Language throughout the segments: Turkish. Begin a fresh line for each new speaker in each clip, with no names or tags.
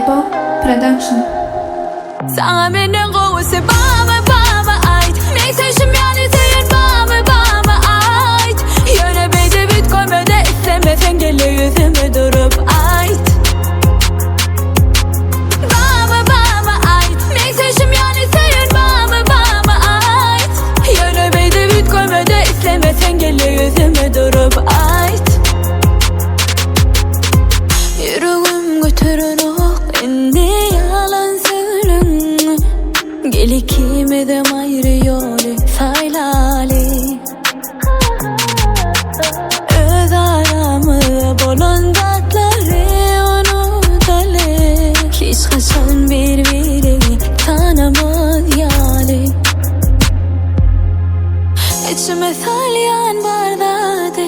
Bible Production.
Sana benden kovası bana ait. Neyse şimdi yani senin bana ait. Yöne beyde bit koymede istemesen gele yüzüme durup ait. Bana ait. Neyse şimdi yani senin bana ait. Yöne beyde bit koymede istemesen gele yüzüme durup ait. Yüreğim götürün ok indi yalan söyleme. Gel ikimizden ayrı yolu saylali. Öz aramı bolon tatları unutalı. Hiç kaçan birbirini tanımaz yali. İçime salyan bardadı.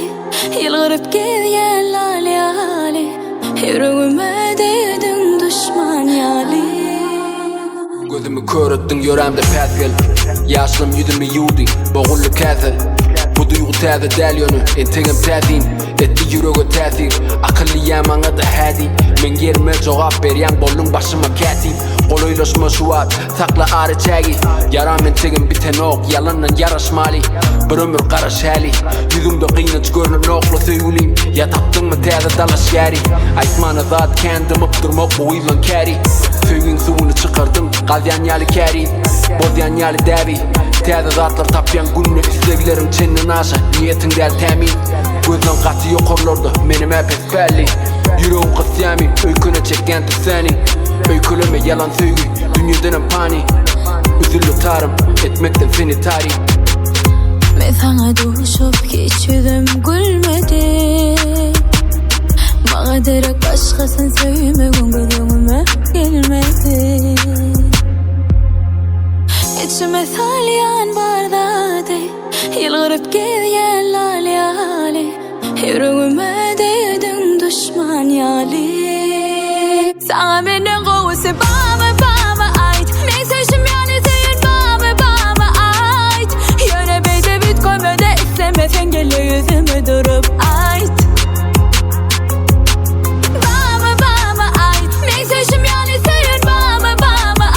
Yılgırıp gezgen lalyali. Yüreğime değdin düşman yali.
Gözümü kör ettin yüreğimde petgel. Yaşlım yüzümü yudin boğullu käsel. Bu duygu täze del yönü entegim täzin. Etti yüreğe täsir akıllı yamaňa da hädi. Men yerime jogap berýän bollun başyma kätip. Goloýlaşma şuwat sakla ary çägi. Yaram entegim biten ok yalandan yaraşmaly. Bir ömür garaş häli. Yüzümde gynanç görnür nokla söýülim. Ya tapdymmy täze dalaş ýäri. Aýtmana zat kendim updurmak bu ýylan käri. Söýgün suwuny çykardım galýan ýaly käri. Bolýan ýaly däbi. Täze zatlar tapýan günni isleglerim çennin aşa. Niýetiň däl tämin. Gözden gaty ýokarlarda menim äpet belli. Yüreğim kısyami öyküne çeken tüseni. Öyküleme yalan söýgü dünýeden pani. Üzülüp tarım etmekten seni tarih.
Ben sana duşup hiç yüzüm gülmedi. Bana direk başkasın söymegün gözüme gelmedi. İçime salyan bardadı. Yılgırıp gezgen lalyali. Yüreğime değdin düşman yali. Sana benden kovası bana ait. Neyse şimdi yani senin bana ait. Yöne beyde bit koymede istemesen gele yüzüme durup ait. Bana ait. Neyse şimdi yani senin bana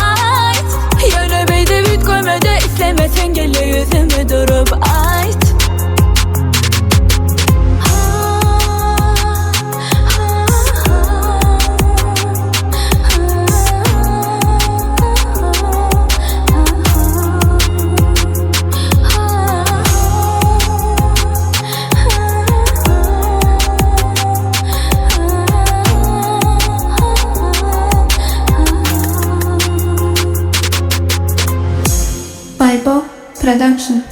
ait. Yöne beyde bit koymede istemesen gele yüzüme durup ait.
Bible Production.